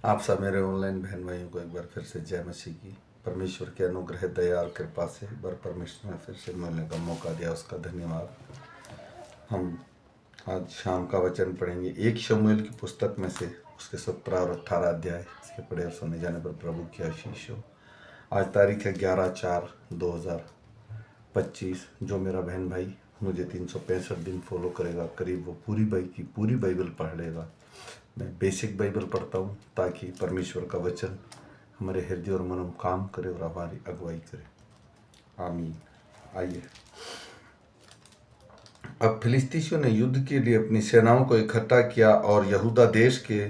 आप सब मेरे ऑनलाइन बहन भाइयों को एक बार फिर से जय मसीह की। परमेश्वर के अनुग्रह दया और कृपा से एक बार परमेश्वर ने फिर से मिलने का मौका दिया, उसका धन्यवाद। हम आज शाम का वचन पढ़ेंगे 1 शमूएल की पुस्तक में से उसके 17 और 18 अध्याय। इसके पढ़े और सुने जाने पर प्रभु की आशीष हो। आज तारीख है 11/4/2025। जो मेरा बहन भाई मुझे 365 दिन फॉलो करेगा, करीब वो पूरी बाइबल पढ़ लेगा। मैं बेसिक बाइबल पढ़ता हूँ ताकि परमेश्वर का वचन हमारे हृदय और मन में काम करे और हमारी अगुवाई करे। आमीन। आइए, अब फिलिस्तीसियों ने युद्ध के लिए अपनी सेनाओं को इकट्ठा किया और यहूदा देश के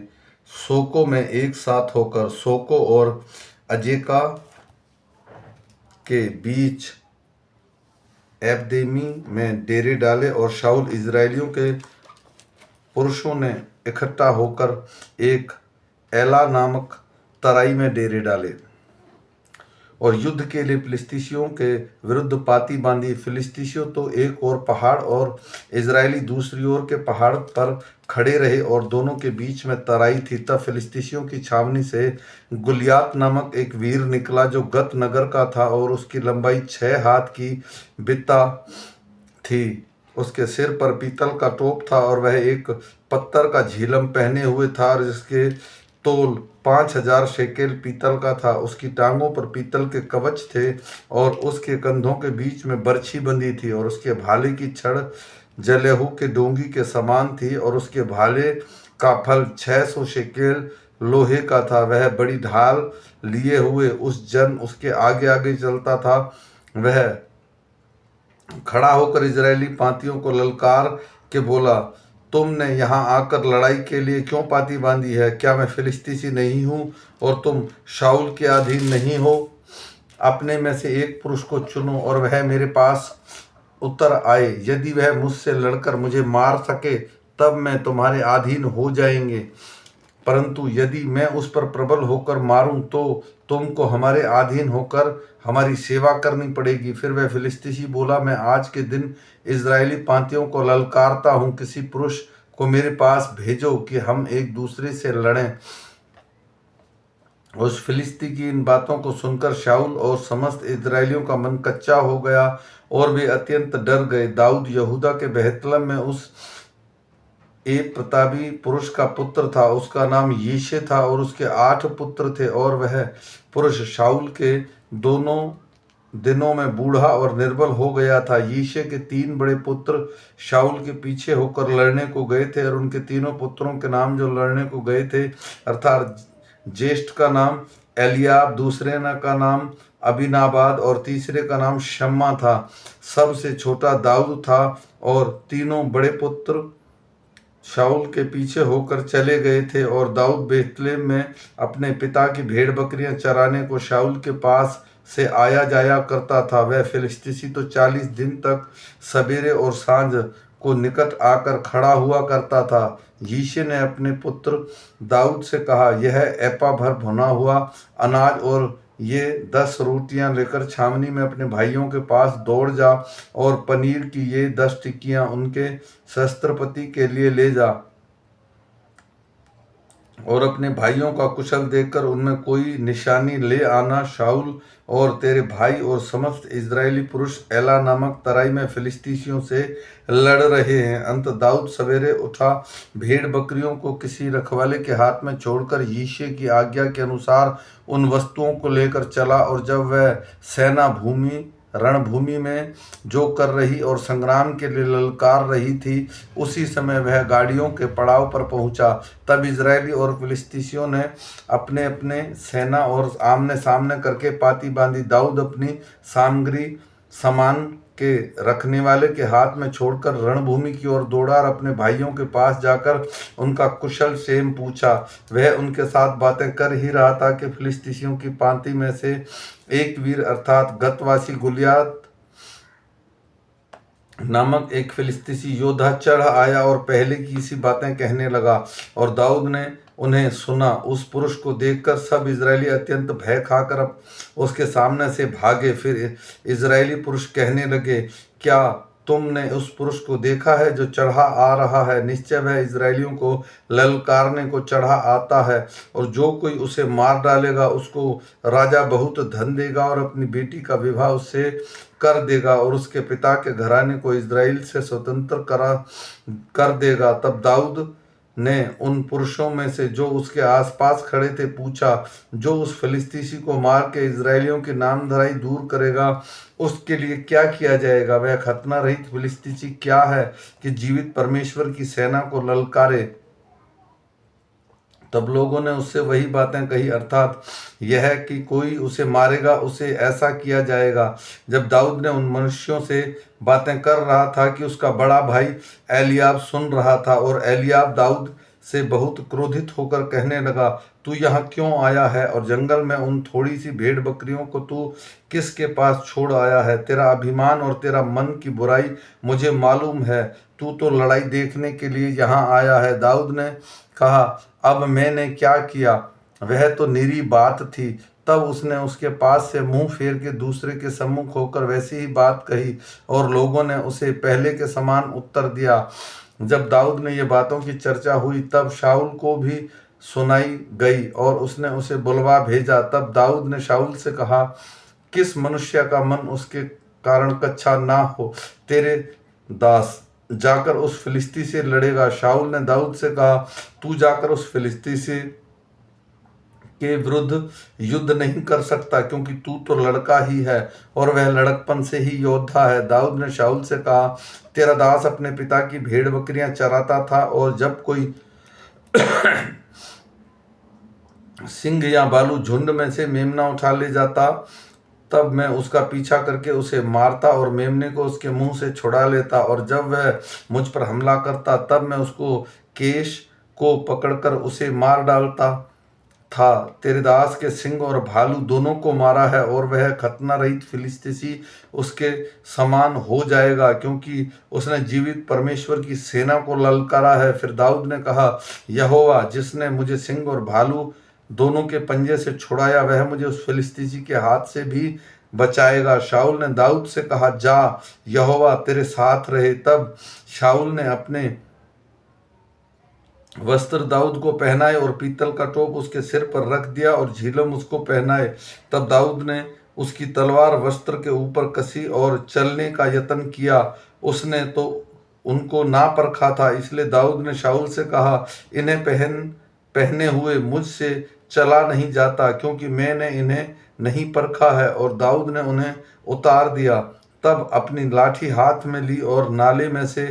सोको में एक साथ होकर सोको और अजेका के बीच एबदेमी में डेरे डाले। और शाऊल इजरायलियों के पुरुषों ने इकट्ठा होकर एक एला नामक तराई में डेरे डाले और युद्ध के लिए फिलिस्तीसियों के विरुद्ध पाती बांधी। फिलिस्तीसियों तो एक और पहाड़ और इजरायली दूसरी ओर के पहाड़ पर खड़े रहे और दोनों के बीच में तराई थी। तब फिलिस्तीसियों की छावनी से गुलियात नामक एक वीर निकला जो गत नगर का था और उसकी लंबाई 6 हाथ की बित्ता थी। उसके सिर पर पीतल का टोप था और वह एक पत्थर का झिलम पहने हुए था और जिसके तोल 5000 शेकेल पीतल का था। उसकी टांगों पर पीतल के कवच थे और उसके कंधों के बीच में बरछी बंधी थी और उसके भाले की छड़ जलेहू के डोंगी के समान थी और उसके भाले का फल 600 शेकेल लोहे का था। वह बड़ी ढाल लिए हुए उसके आगे आगे चलता था। वह खड़ा होकर इजरायली पांतियों को ललकार के बोला, तुमने यहाँ आकर लड़ाई के लिए क्यों पाती बांधी है? क्या मैं फिलिस्तीसी नहीं हूँ और तुम शाऊल के अधीन नहीं हो? अपने में से एक पुरुष को चुनो और वह मेरे पास उतर आए। यदि वह मुझसे लड़कर मुझे मार सके तब मैं तुम्हारे अधीन हो जाएंगे, परंतु यदि मैं उस पर प्रबल होकर मारूं तो तुमको हमारे अधीन होकर हमारी सेवा करनी पड़ेगी। फिर वह फिलिस्तीसी बोला, मैं आज के दिन इजरायली पांतियों को ललकारता हूं, किसी पुरुष को मेरे पास भेजो कि हम एक दूसरे से लड़ें। उस फिलिस्ती की इन बातों को सुनकर शाऊल और समस्त इजरायलियों का मन कच्चा हो गया और वे अत्यंत डर गए। दाऊद यहूदा के बेहतलम में उस एक प्रतापी पुरुष का पुत्र था, उसका नाम यीशे था और उसके 8 पुत्र थे। और वह पुरुष शाऊल के दोनों दिनों में बूढ़ा और निर्बल हो गया था। यीशे के 3 बड़े पुत्र शाऊल के पीछे होकर लड़ने को गए थे और उनके तीनों पुत्रों के नाम जो लड़ने को गए थे अर्थात ज्येष्ठ का नाम एलियाब, दूसरे का नाम अबीनाबाद और तीसरे का नाम शम्मा था। सबसे छोटा दाऊद था और तीनों बड़े पुत्र शाऊल के पीछे होकर चले गए थे। और दाऊद बेतलेहम में अपने पिता की भेड़ बकरियां चराने को शाऊल के पास से आया जाया करता था। वह फिलिस्तीसी तो 40 दिन तक सवेरे और सांझ को निकट आकर खड़ा हुआ करता था। यीशे ने अपने पुत्र दाऊद से कहा, यह एपा भर भुना हुआ अनाज और ये 10 रोटियां लेकर छावनी में अपने भाइयों के पास दौड़ जा और पनीर की ये 10 टिक्कियां उनके शस्त्रपति के लिए ले जा और अपने भाइयों का कुशल देखकर उनमें कोई निशानी ले आना। शाऊल और तेरे भाई और समस्त इजरायली पुरुष एला नामक तराई में फिलिस्तीसियों से लड़ रहे हैं। अंत दाऊद सवेरे उठा, भेड़ बकरियों को किसी रखवाले के हाथ में छोड़कर यीशे की आज्ञा के अनुसार उन वस्तुओं को लेकर चला। और जब वह सेना रणभूमि में जो कर रही और संग्राम के लिए ललकार रही थी, उसी समय वह गाड़ियों के पड़ाव पर पहुंचा। तब इजरायली और फिलिस्तीसियों ने अपने अपने सेना और आमने सामने करके पाती बांधी। दाऊद अपनी सामग्री सामान के रखने वाले के हाथ में छोड़कर रणभूमि की ओर दौड़ा और अपने भाइयों के पास जाकर उनका कुशल क्षेम पूछा। वह उनके साथ बातें कर ही रहा था कि फिलिस्तीसियों की पांति में से एक वीर अर्थात गतवासी गुलियात नामक एक फिलिस्तीसी योद्धा चढ़ आया और पहले की सी बातें कहने लगा। और दाऊद ने उन्हें सुना। उस पुरुष को देखकर सब इजरायली अत्यंत भय खाकर अब उसके सामने से भागे। फिर इजरायली पुरुष कहने लगे, क्या तुमने उस पुरुष को देखा है जो चढ़ा आ रहा है, निश्चय वह इजरायलियों को ललकारने को चढ़ा आता है, और जो कोई उसे मार डालेगा उसको राजा बहुत धन देगा और अपनी बेटी का विवाह उससे कर देगा और उसके पिता के घराने को इजराइल से स्वतंत्र कर देगा। तब दाऊद ने उन पुरुषों में से जो उसके आसपास खड़े थे पूछा, जो उस फिलिस्तीसी को मार के इजरायलियों की नामधराई दूर करेगा उसके लिए क्या किया जाएगा? वह खतना रहित फिलिस्तीसी क्या है कि जीवित परमेश्वर की सेना को ललकारे? तब लोगों ने उससे वही बातें कही, अर्थात यह कि कोई उसे मारेगा, उसे ऐसा किया जाएगा। जब दाऊद ने उन मनुष्यों से बातें कर रहा था कि उसका बड़ा भाई एलियाब सुन रहा था, और एलियाब दाऊद से बहुत क्रोधित होकर कहने लगा, तू यहाँ क्यों आया है और जंगल में उन थोड़ी सी भेड़ बकरियों को तू किसके पास छोड़ आया है? तेरा अभिमान और तेरा मन की बुराई मुझे मालूम है, तू तो लड़ाई देखने के लिए यहाँ आया है। दाऊद ने कहा, अब मैंने क्या किया? वह तो निरी बात थी। तब उसने उसके पास से मुंह फेर के दूसरे के सम्मुख होकर वैसी ही बात कही, और लोगों ने उसे पहले के समान उत्तर दिया। जब दाऊद ने ये बातों की चर्चा हुई तब शाऊल को भी सुनाई गई, और उसने उसे बुलवा भेजा। तब दाऊद ने शाऊल से कहा, किस मनुष्य का मन उसके कारण कच्चा ना हो, तेरे दास जाकर उस फिलिस्ती से लड़ेगा। शाऊल ने दाऊद से कहा, तू जाकर उस फिलिस्ती से के विरुद्ध युद्ध नहीं कर सकता, क्योंकि तू तो लड़का ही है और वह लड़कपन से ही योद्धा है। दाऊद ने शाऊल से कहा, तेरा दास अपने पिता की भेड़ बकरियां चराता था, और जब कोई सिंह या भालू झुंड में से मेमना उठा ले जाता तब मैं उसका पीछा करके उसे मारता और मेमने को उसके मुंह से छुड़ा लेता, और जब वह मुझ पर हमला करता तब मैं उसको केश को पकड़कर उसे मार डालता था। तेरे दास के सिंह और भालू दोनों को मारा है, और वह खतना रहित फिलिस्तीसी उसके समान हो जाएगा, क्योंकि उसने जीवित परमेश्वर की सेना को ललकारा है। फिर दाऊद ने कहा, यहोवा जिसने मुझे सिंह और भालू दोनों के पंजे से छुड़ाया, वह मुझे उस फिलिस्तीसी के हाथ से भी बचाएगा। शाऊल ने दाऊद से कहा, जा, यहोवा तेरे साथ रहे। तब शाऊल ने अपने वस्त्र दाऊद को पहनाए और पीतल का टोप उसके सिर पर रख दिया और झिलम उसको पहनाए। तब दाऊद ने उसकी तलवार वस्त्र के ऊपर कसी और चलने का यत्न किया। उसने तो उनको ना परखा था, इसलिए दाऊद ने शाऊल से कहा, इन्हें पहने हुए मुझसे चला नहीं जाता, क्योंकि मैंने इन्हें नहीं परखा है। और दाऊद ने उन्हें उतार दिया। तब अपनी लाठी हाथ में ली और नाले में से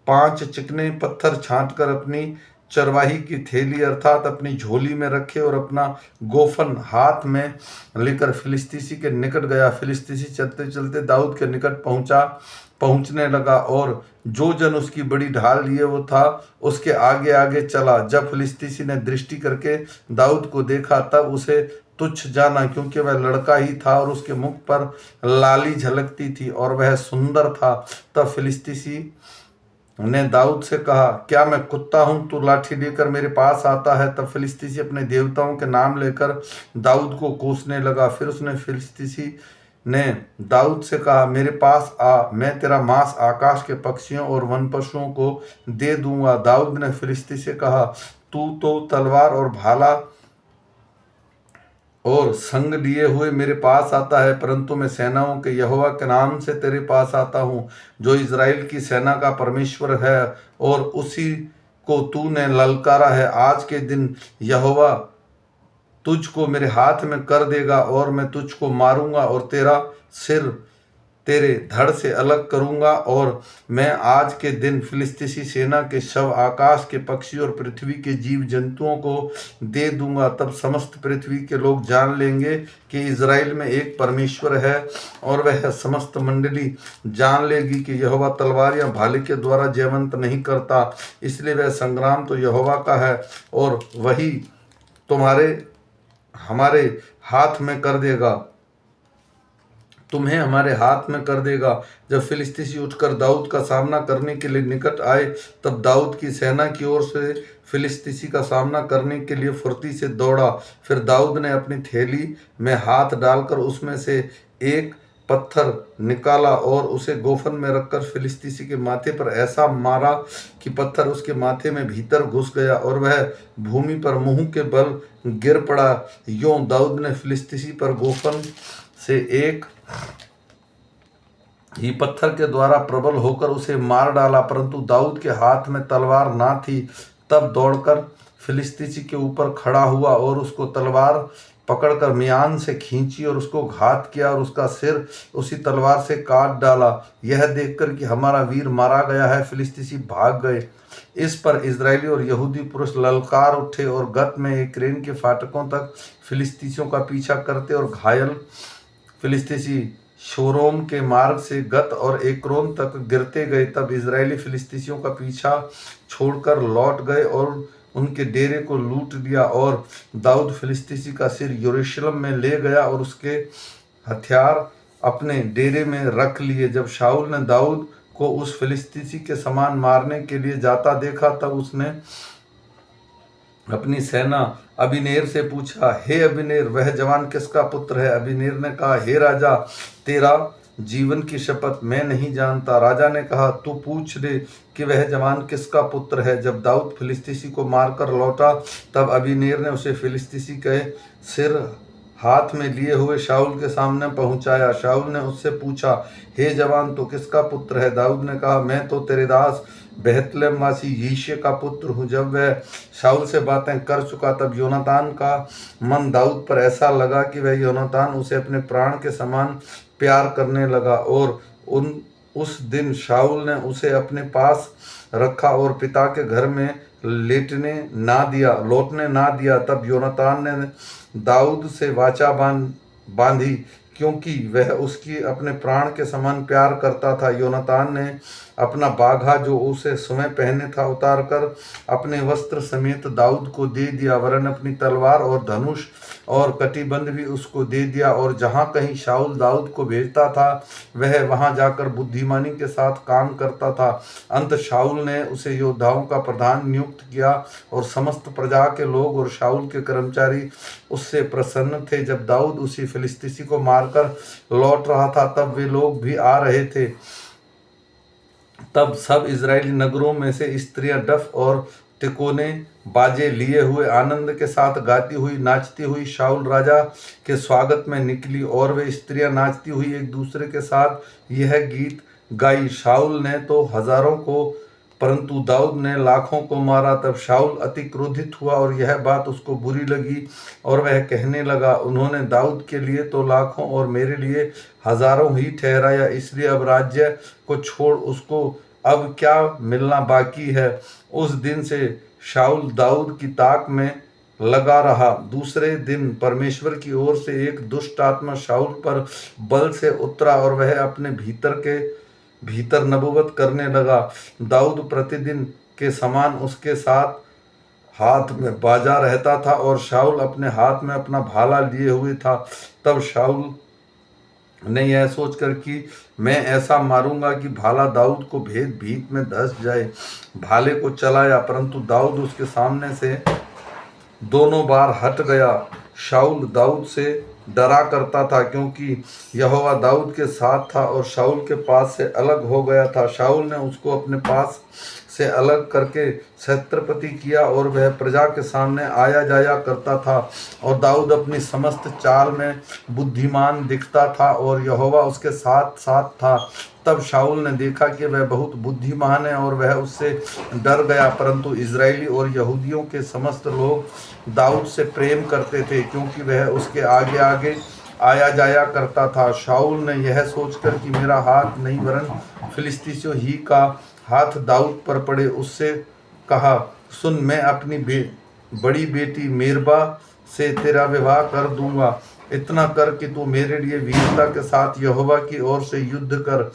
5 चिकने पत्थर छांटकर अपनी चरवाही की थैली अर्थात अपनी झोली में रखे, और अपना गोफन हाथ में लेकर फिलिस्तीसी के निकट गया। फिलिस्तीसी चलते चलते दाऊद के निकट पहुंचने लगा, और जो जन उसकी बड़ी ढाल लिए वो था उसके आगे आगे चला। जब फिलिस्तीसी ने दृष्टि करके दाऊद को देखा तब उसे तुच्छ जाना, क्योंकि वह लड़का ही था और उसके मुख पर लाली झलकती थी और वह सुंदर था। तब फिलिस्तीसी ने दाऊद से कहा, क्या मैं कुत्ता हूं, तू लाठी लेकर मेरे पास आता है? तब फिलिस्तीसी अपने देवताओं के नाम लेकर दाऊद को कोसने लगा। फिर उसने फिलिस्तीसी ने दाऊद से कहा, मेरे पास आ, मैं तेरा मांस आकाश के पक्षियों और वन पशुओं को दे दूंगा। दाऊद ने फिलिस्ती से कहा, तू तो तलवार और भाला और संग लिए हुए मेरे पास आता है, परंतु मैं सेनाओं के यहोवा के नाम से तेरे पास आता हूँ, जो इज़राइल की सेना का परमेश्वर है, और उसी को तूने ललकारा है। आज के दिन यहोवा तुझको मेरे हाथ में कर देगा, और मैं तुझको मारूंगा और तेरा सिर तेरे धड़ से अलग करूंगा, और मैं आज के दिन फिलिस्तीसी सेना के शव आकाश के पक्षी और पृथ्वी के जीव जंतुओं को दे दूंगा। तब समस्त पृथ्वी के लोग जान लेंगे कि इज़राइल में एक परमेश्वर है, और वह समस्त मंडली जान लेगी कि यहोवा तलवार या भाले के द्वारा जयवंत नहीं करता। इसलिए वह संग्राम तो यहोवा का है, और वही हमारे हाथ में कर देगा, तुम्हें हमारे हाथ में कर देगा। जब फिलिस्तीसी उठकर दाऊद का सामना करने के लिए निकट आए, तब दाऊद की सेना की ओर से फिलिस्तीसी का सामना करने के लिए फुर्ती से दौड़ा। फिर दाऊद ने अपनी थैली में हाथ डालकर उसमें से एक पत्थर निकाला और उसे गोफन में रखकर फिलिस्तीसी के माथे पर ऐसा मारा कि पत्थर उसके माथे में भीतर घुस गया और वह भूमि पर मुंह के बल गिर पड़ा। यों दाऊद ने फिलिस्तीसी पर गोफन से एक ही पत्थर के द्वारा प्रबल होकर उसे मार डाला, परंतु दाऊद के हाथ में तलवार ना थी। तब दौड़कर फिलिस्तीसी के ऊपर खड़ा हुआ और उसको तलवार पकड़कर म्यान से खींची और उसको घात किया और उसका सिर उसी तलवार से काट डाला। यह देखकर कि हमारा वीर मारा गया है, फिलिस्तीसी भाग गए। इस पर इजरायली और यहूदी पुरुष ललकार उठे और गत में एक्रेन के फाटकों तक फिलिस्तीसियों का पीछा करते और घायल फिलिस्तीसी शोरोम के मार्ग से गत और एक्रोन तक गिरते गए। तब इजरायली फिलिस्तीसियों का पीछा छोड़कर लौट गए और उनके डेरे को लूट लिया और दाऊद फिलिस्तीसी का सिर यरूशलेम में ले गया और उसके हथियार अपने डेरे में रख लिए। जब शाऊल ने दाऊद को उस फिलिस्तीसी के समान मारने के लिए जाता देखा, तब उसने अपनी सेना अबीनेर से पूछा, हे अबीनेर, वह जवान किसका पुत्र है? अबीनेर ने कहा, हे राजा, तेरा जीवन की शपथ, मैं नहीं जानता। राजा ने कहा, तू पूछ ले कि वह जवान किसका पुत्र है। जब दाऊद फिलिस्तीसी को मारकर लौटा, तब अबीनेर ने उसे फिलिस्तीसी के सिर हाथ में लिए हुए शाऊल के सामने पहुंचाया। शाऊल ने उससे पूछा, हे जवान, तो किसका पुत्र है? दाऊद ने कहा, मैं तो तेरे दास बेहतलेहमवासी यिशै का पुत्र हूँ। जब वह शाऊल से बातें कर चुका, तब योनातान का मन दाऊद पर ऐसा लगा कि वह योनातान उसे अपने प्राण के समान प्यार करने लगा और उस दिन शाऊल ने उसे अपने पास रखा और पिता के घर में लौटने ना दिया। तब योनातान ने दाऊद से वाचा बांधी, क्योंकि वह उसकी अपने प्राण के समान प्यार करता था। योनातान ने अपना बाघा जो उसे स्वयं पहने था उतारकर अपने वस्त्र समेत दाऊद को दे दिया, वरन अपनी तलवार और धनुष और कटिबंध भी उसको दे दिया। और जहाँ कहीं शाऊल दाऊद को भेजता था, वह वहाँ जाकर बुद्धिमानी के साथ काम करता था। अंत शाऊल ने उसे योद्धाओं का प्रधान नियुक्त किया और समस्त प्रजा के लोग और शाऊल के कर्मचारी उससे प्रसन्न थे। जब दाऊद उसी फिलिस्तीसी को मारकर लौट रहा था, तब वे लोग भी आ रहे थे। तब सब इजरायली नगरों में से स्त्रियां डफ और तिकोने बाजे लिए हुए आनंद के साथ गाती हुई नाचती हुई शाऊल राजा के स्वागत में निकली, और वे स्त्रियां नाचती हुई एक दूसरे के साथ यह गीत गाई, शाऊल ने तो हजारों को परंतु दाऊद ने लाखों को मारा। तब शाऊल अति क्रोधित हुआ और यह बात उसको बुरी लगी और वह कहने लगा, उन्होंने दाऊद के लिए तो लाखों और मेरे लिए हजारों ही ठहराया, इसलिए अब राज्य को छोड़ उसको अब क्या मिलना बाकी है। उस दिन से शाऊल दाऊद की ताक में लगा रहा। दूसरे दिन परमेश्वर की ओर से एक दुष्ट आत्मा शाऊल पर बल से उतरा और वह अपने भीतर नबूवत करने लगा। दाऊद प्रतिदिन के समान उसके साथ हाथ में बाजा रहता था और शाऊल अपने हाथ में अपना भाला लिए हुए था। तब शाऊल ने यह सोचकर कि मैं ऐसा मारूंगा कि भाला दाऊद को भीत में धंस जाए, भाले को चलाया, परंतु दाऊद उसके सामने से दोनों बार हट गया। शाऊल दाऊद से डरा करता था, क्योंकि यहोवा दाऊद के साथ था और शाऊल के पास से अलग हो गया था। शाऊल ने उसको अपने पास से अलग करके छत्रपति किया और वह प्रजा के सामने आया जाया करता था, और दाऊद अपनी समस्त चाल में बुद्धिमान दिखता था और यहोवा उसके साथ साथ था। तब शाऊल ने देखा कि वह बहुत बुद्धिमान है और वह उससे डर गया, परंतु इजरायली और यहूदियों के समस्त लोग दाऊद से प्रेम करते थे, क्योंकि वह उसके आगे आगे आया जाया करता था। शाऊल ने यह सोचकर कि मेरा हाथ नहीं वरन फिलिस्तीसियों ही का हाथ दाऊद पर पड़े, उससे कहा, सुन, मैं अपनी बड़ी बेटी मेरबा से तेरा विवाह कर दूंगा। इतना कर कि तू मेरे लिए वीरता के साथ यहोवा की ओर से युद्ध कर।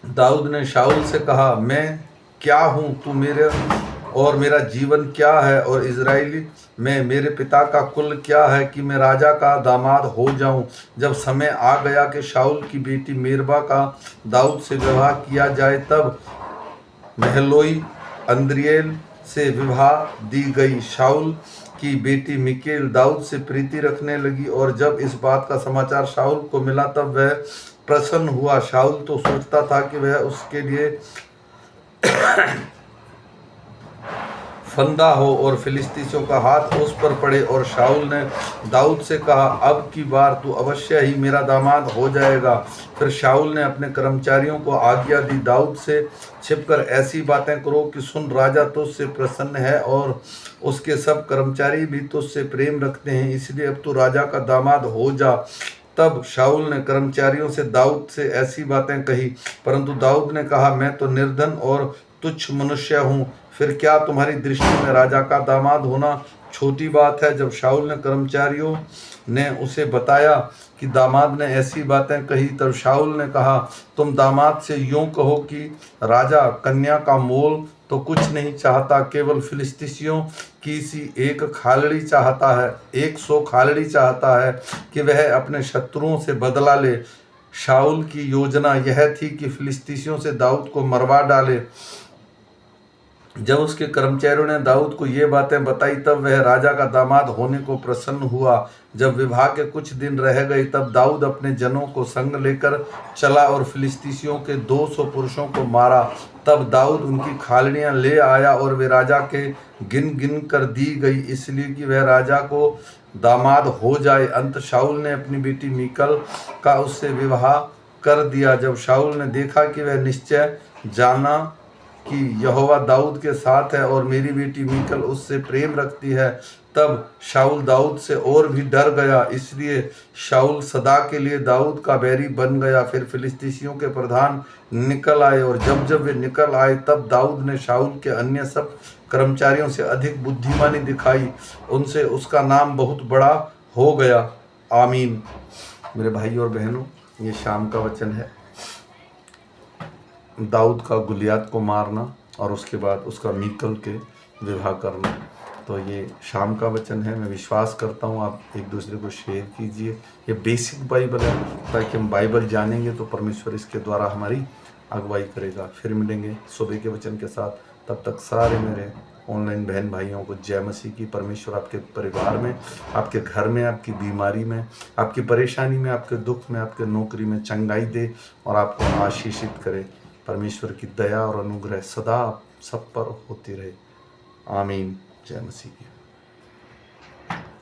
दाऊद ने शाऊल से कहा, मैं क्या हूँ, तू मेरे और मेरा जीवन क्या है, और इजराइली में मेरे पिता का कुल क्या है कि मैं राजा का दामाद हो जाऊं। जब समय आ गया कि शाऊल की बेटी मेरबा का दाऊद से विवाह किया जाए, तब महलोई अंद्रिएल से विवाह दी गई। शाऊल की बेटी मिकेल दाऊद से प्रीति रखने लगी, और जब इस बात का समाचार शाऊल को मिला तब वह प्रसन्न हुआ। शाऊल तो सोचता था कि वह उसके लिए फंदा हो और फिलिस्तीसियों का हाथ उस पर पड़े। और शाऊल ने दाऊद से कहा, अब की बार तू अवश्य ही मेरा दामाद हो जाएगा। फिर शाऊल ने अपने कर्मचारियों को आज्ञा दी, दाऊद से छिपकर ऐसी बातें करो कि सुन, राजा तुझसे प्रसन्न है और उसके सब कर्मचारी भी तुझसे प्रेम रखते हैं, इसलिए अब तू राजा का दामाद हो जा। तब शाऊल ने कर्मचारियों से दाऊद से ऐसी बातें कही, परंतु दाऊद ने कहा, मैं तो निर्धन और तुच्छ मनुष्य हूँ, फिर क्या तुम्हारी दृष्टि में राजा का दामाद होना छोटी बात है। जब शाऊल ने कर्मचारियों ने उसे बताया कि दामाद ने ऐसी बातें कही, तब शाऊल ने कहा, तुम दामाद से यूं कहो कि राजा कन्या का मोल तो कुछ नहीं चाहता, केवल फिलिस्तीसियों की सी एक खालड़ी चाहता है, 100 खालड़ी चाहता है कि वह अपने शत्रुओं से बदला ले। शाऊल की योजना यह थी कि फिलिस्तीसियों से दाऊद को मरवा डाले। जब उसके कर्मचारियों ने दाऊद को ये बातें बताई तब वह राजा का दामाद होने को प्रसन्न हुआ। जब विवाह के कुछ दिन रह गए तब दाऊद अपने जनों को संग लेकर चला और फिलिस्तीसियों के 200 पुरुषों को मारा। तब दाऊद उनकी खालड़ियां ले आया और वे राजा के गिन गिन कर दी गई, इसलिए कि वह राजा को दामाद हो जाए। अंत शाऊल ने अपनी बेटी मीकल का उससे विवाह कर दिया। जब शाऊल ने देखा कि वह निश्चय जाना कि यहोवा दाऊद के साथ है और मेरी बेटी मीकल उससे प्रेम रखती है, तब शाऊल दाऊद से और भी डर गया, इसलिए शाऊल सदा के लिए दाऊद का बैरी बन गया। फिर फिलिस्तीसियों के प्रधान निकल आए, और जब जब वे निकल आए तब दाऊद ने शाऊल के अन्य सब कर्मचारियों से अधिक बुद्धिमानी दिखाई, उनसे उसका नाम बहुत बड़ा हो गया। आमीन। मेरे भाई और बहनों, ये शाम का वचन है। दाऊद का गुलियात को मारना और उसके बाद उसका मीकल के विवाह करना, तो ये शाम का वचन है। मैं विश्वास करता हूँ आप एक दूसरे को शेयर कीजिए। ये बेसिक बाइबल है, ताकि हम बाइबल जानेंगे तो परमेश्वर इसके द्वारा हमारी अगुवाई करेगा। फिर मिलेंगे सुबह के वचन के साथ। तब तक सारे मेरे ऑनलाइन बहन भाइयों को जय मसीह की। परमेश्वर आपके परिवार में, आपके घर में, आपकी बीमारी में, आपकी परेशानी में, आपके दुख में, आपके नौकरी में चंगाई दे और आपको आशीषित करे। परमेश्वर की दया और अनुग्रह सदा सब पर होती रहे। आमीन। जय मसीह की।